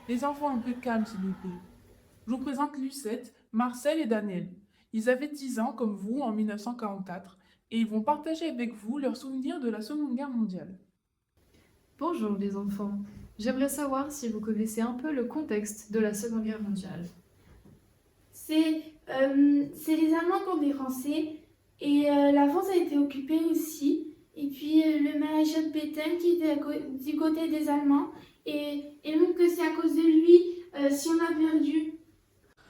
Les enfants, un peu de calme, s'il vous plaît. Je vous présente Lucette, Marcel et Daniel. Ils avaient 10 ans, comme vous, en 1944, et ils vont partager avec vous leurs souvenirs de la Seconde Guerre mondiale. Bonjour les enfants. J'aimerais savoir si vous connaissez un peu le contexte de la Seconde Guerre mondiale. C'est les Allemands contre les Français et la France a été occupée aussi. Et puis le maréchal Pétain qui était du côté des Allemands et même que c'est à cause de lui si on a perdu.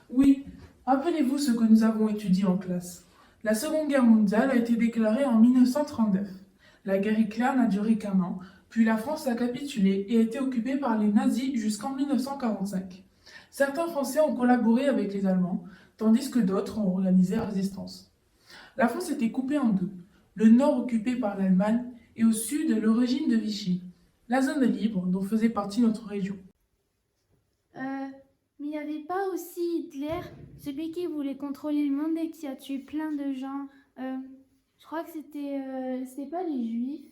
Oui, rappelez-vous ce que nous avons étudié en classe. La Seconde Guerre mondiale a été déclarée en 1939. La guerre éclair n'a duré qu'un an, puis la France a capitulé et a été occupée par les nazis jusqu'en 1945. Certains Français ont collaboré avec les Allemands, tandis que d'autres ont organisé la résistance. La France était coupée en deux, le nord occupé par l'Allemagne et au sud le régime de Vichy, la zone libre dont faisait partie notre région. Mais il n'y avait pas aussi Hitler, celui qui voulait contrôler le monde et qui a tué plein de gens. Je crois que c'était pas les Juifs.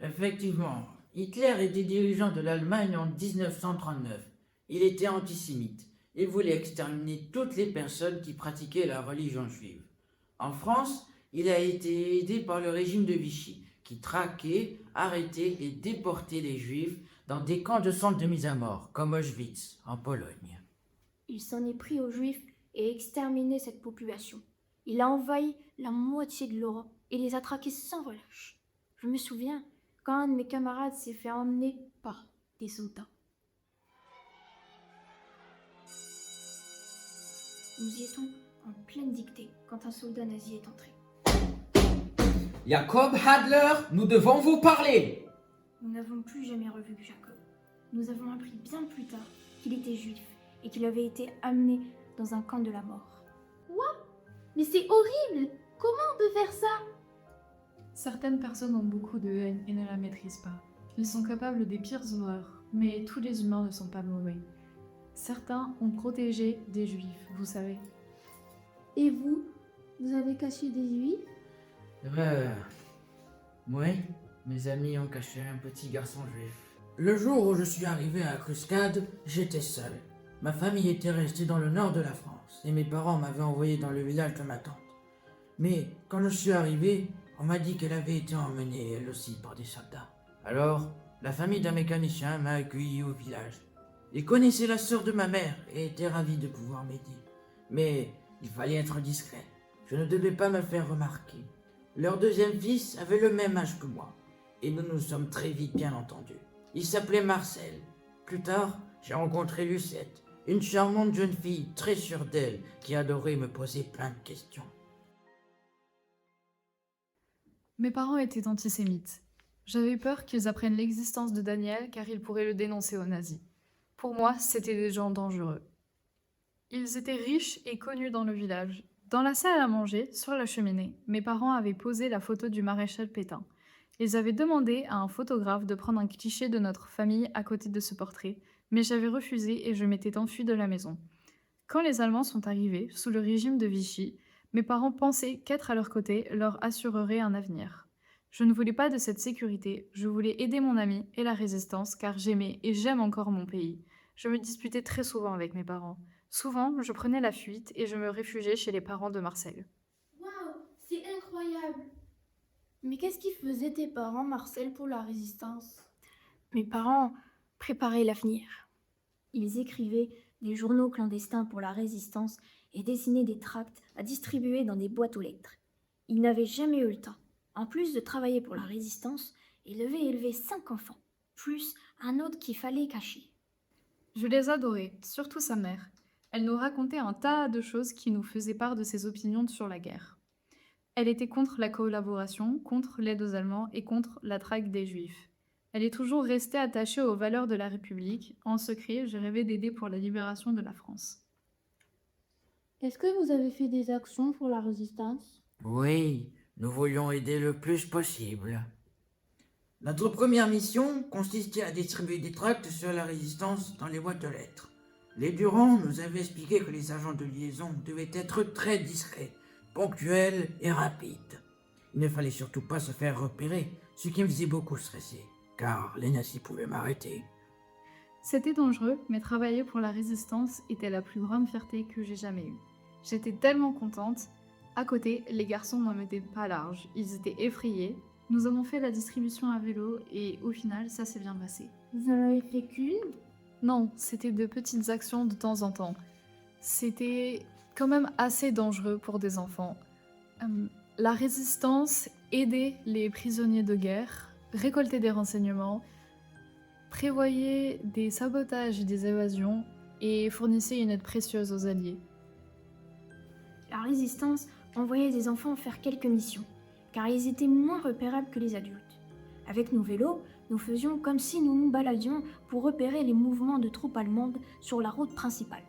Effectivement, Hitler était dirigeant de l'Allemagne en 1939. Il était antisémite. Il voulait exterminer toutes les personnes qui pratiquaient la religion juive. En France, il a été aidé par le régime de Vichy, qui traquait, arrêtait et déportait les juifs dans des camps de centres de mise à mort, comme Auschwitz, en Pologne. Il s'en est pris aux Juifs et exterminé cette population. Il a envahi la moitié de l'Europe et les a traqués sans relâche. Je me souviens quand un de mes camarades s'est fait emmener par des soldats. Nous y étions en pleine dictée quand un soldat nazi est entré. Jacob Hadler, nous devons vous parler. Nous n'avons plus jamais revu Jacob. Nous avons appris bien plus tard qu'il était juif et qu'il avait été amené dans un camp de la mort. Mais c'est horrible! Comment on peut faire ça? Certaines personnes ont beaucoup de haine et ne la maîtrisent pas. Ils sont capables des pires horreurs, mais tous les humains ne sont pas mauvais. Certains ont protégé des juifs, vous savez. Et vous? Vous avez caché des Juifs? Oui, mes amis ont caché un petit garçon juif. Le jour où je suis arrivé à Cruscade, j'étais seul. Ma famille était restée dans le nord de la France et mes parents m'avaient envoyé dans le village de ma tante. Mais quand je suis arrivé, on m'a dit qu'elle avait été emmenée elle aussi par des soldats. Alors, la famille d'un mécanicien m'a accueilli au village. Ils connaissaient la sœur de ma mère et étaient ravis de pouvoir m'aider. Mais il fallait être discret. Je ne devais pas me faire remarquer. Leur deuxième fils avait le même âge que moi et nous nous sommes très vite bien entendus. Il s'appelait Marcel. Plus tard, j'ai rencontré Lucette, une charmante jeune fille très sûre d'elle qui adorait me poser plein de questions. Mes parents étaient antisémites. J'avais peur qu'ils apprennent l'existence de Daniel car ils pourraient le dénoncer aux nazis. Pour moi, c'étaient des gens dangereux. Ils étaient riches et connus dans le village. Dans la salle à manger, sur la cheminée, mes parents avaient posé la photo du maréchal Pétain. Ils avaient demandé à un photographe de prendre un cliché de notre famille à côté de ce portrait, mais j'avais refusé et je m'étais enfuie de la maison. Quand les Allemands sont arrivés, sous le régime de Vichy, mes parents pensaient qu'être à leur côté leur assurerait un avenir. Je ne voulais pas de cette sécurité, je voulais aider mon ami et la résistance car j'aimais et j'aime encore mon pays. Je me disputais très souvent avec mes parents. Souvent, je prenais la fuite et je me réfugiais chez les parents de Marcel. Waouh, c'est incroyable! Mais qu'est-ce qu'ils faisaient tes parents, Marcel, pour la résistance? Mes parents préparaient l'avenir. Ils écrivaient des journaux clandestins pour la résistance et dessinaient des tracts à distribuer dans des boîtes aux lettres. Ils n'avaient jamais eu le temps. En plus de travailler pour la résistance, ils devaient élever 5 enfants, plus un autre qu'il fallait cacher. Je les adorais, surtout sa mère. Elle nous racontait un tas de choses qui nous faisaient part de ses opinions sur la guerre. Elle était contre la collaboration, contre l'aide aux Allemands et contre la traque des Juifs. Elle est toujours restée attachée aux valeurs de la République. En secret, je rêvais d'aider pour la libération de la France. Est-ce que vous avez fait des actions pour la résistance? Oui, nous voulions aider le plus possible. Notre première mission consistait à distribuer des tracts sur la résistance dans les boîtes aux lettres. Les Durand nous avaient expliqué que les agents de liaison devaient être très discrets, ponctuels et rapides. Il ne fallait surtout pas se faire repérer, ce qui me faisait beaucoup stresser, car les nazis pouvaient m'arrêter. C'était dangereux, mais travailler pour la résistance était la plus grande fierté que j'ai jamais eue. J'étais tellement contente. À côté, les garçons n'en mettaient pas large, ils étaient effrayés. Nous avons fait la distribution à vélo et au final, ça s'est bien passé. Vous en avez fait qu'une? Non, c'était de petites actions de temps en temps. C'était quand même assez dangereux pour des enfants. La résistance aidait les prisonniers de guerre, récoltait des renseignements, prévoyait des sabotages et des évasions et fournissait une aide précieuse aux Alliés. La résistance envoyait des enfants faire quelques missions, car ils étaient moins repérables que les adultes. Avec nos vélos, nous faisions comme si nous nous baladions pour repérer les mouvements de troupes allemandes sur la route principale,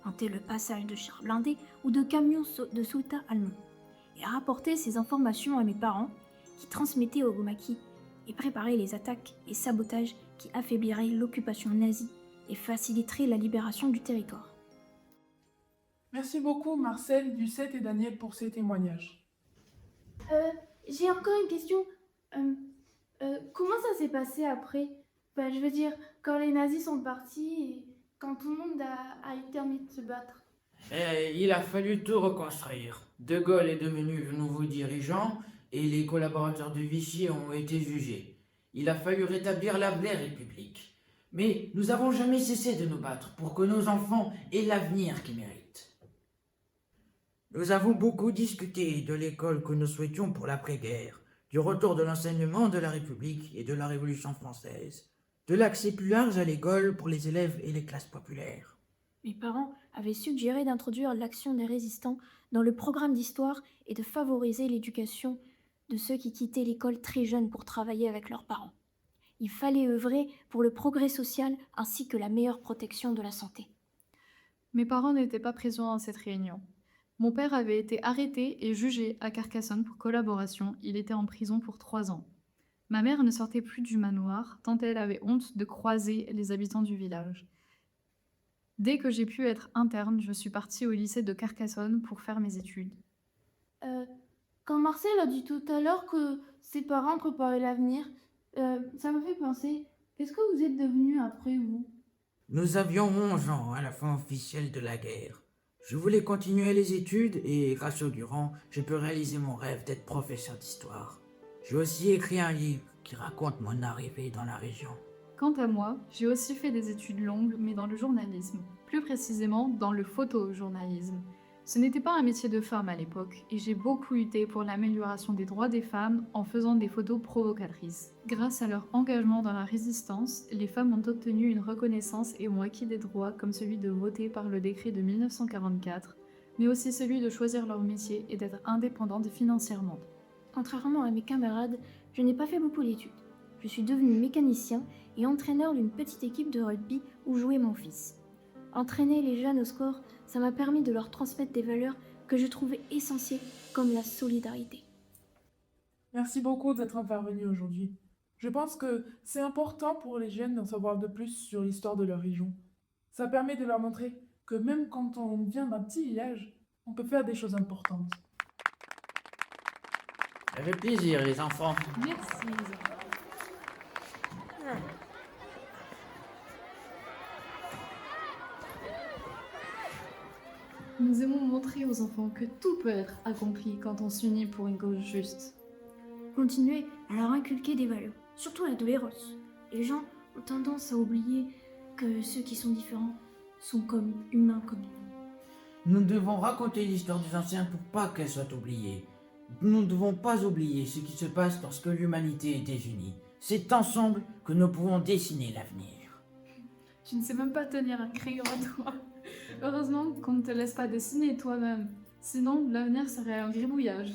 tenter le passage de chars blindés ou de camions de soldats allemands, et rapporter ces informations à mes parents, qui transmettaient aux maquis et préparaient les attaques et sabotages qui affaibliraient l'occupation nazie et faciliteraient la libération du territoire. Merci beaucoup Marcel, Lucette et Daniel pour ces témoignages. J'ai encore une question. Comment ça s'est passé après? Je veux dire, quand les nazis sont partis et quand tout le monde a eu terminé de se battre. Il a fallu tout reconstruire. De Gaulle est devenu le nouveau dirigeant et les collaborateurs de Vichy ont été jugés. Il a fallu rétablir la vraie République. Mais nous n'avons jamais cessé de nous battre pour que nos enfants aient l'avenir qu'ils méritent. Nous avons beaucoup discuté de l'école que nous souhaitions pour l'après-guerre, du retour de l'enseignement de la République et de la Révolution française, de l'accès plus large à l'école pour les élèves et les classes populaires. Mes parents avaient suggéré d'introduire l'action des résistants dans le programme d'histoire et de favoriser l'éducation de ceux qui quittaient l'école très jeunes pour travailler avec leurs parents. Il fallait œuvrer pour le progrès social ainsi que la meilleure protection de la santé. Mes parents n'étaient pas présents à cette réunion. Mon père avait été arrêté et jugé à Carcassonne pour collaboration. Il était en prison pour 3 ans. Ma mère ne sortait plus du manoir tant elle avait honte de croiser les habitants du village. Dès que j'ai pu être interne, je suis partie au lycée de Carcassonne pour faire mes études. Quand Marcel a dit tout à l'heure que ses parents préparaient l'avenir, ça me fait penser, qu'est-ce que vous êtes devenus après vous? Nous avions 11 ans à la fin officielle de la guerre. Je voulais continuer les études et, grâce au Durand, je peux réaliser mon rêve d'être professeur d'histoire. J'ai aussi écrit un livre qui raconte mon arrivée dans la région. Quant à moi, j'ai aussi fait des études longues, mais dans le journalisme, plus précisément dans le photojournalisme. Ce n'était pas un métier de femme à l'époque, et j'ai beaucoup lutté pour l'amélioration des droits des femmes en faisant des photos provocatrices. Grâce à leur engagement dans la résistance, les femmes ont obtenu une reconnaissance et ont acquis des droits comme celui de voter par le décret de 1944, mais aussi celui de choisir leur métier et d'être indépendantes financièrement. Contrairement à mes camarades, je n'ai pas fait beaucoup d'études. Je suis devenu mécanicien et entraîneur d'une petite équipe de rugby où jouait mon fils. Entraîner les jeunes au sport, ça m'a permis de leur transmettre des valeurs que je trouvais essentielles, comme la solidarité. Merci beaucoup d'être intervenu aujourd'hui. Je pense que c'est important pour les jeunes d'en savoir de plus sur l'histoire de leur région. Ça permet de leur montrer que même quand on vient d'un petit village, on peut faire des choses importantes. Avec plaisir, les enfants. Merci. Nous aimons montrer aux enfants que tout peut être accompli quand on s'unit pour une cause juste. Continuer à leur inculquer des valeurs, surtout la tolérance. Les gens ont tendance à oublier que ceux qui sont différents sont comme humains comme nous. Nous devons raconter l'histoire des anciens pour pas qu'elle soit oubliée. Nous ne devons pas oublier ce qui se passe lorsque l'humanité est désunie. C'est ensemble que nous pouvons dessiner l'avenir. Tu ne sais même pas tenir un crayon à toi. Heureusement qu'on ne te laisse pas dessiner toi-même. Sinon, l'avenir serait un gribouillage.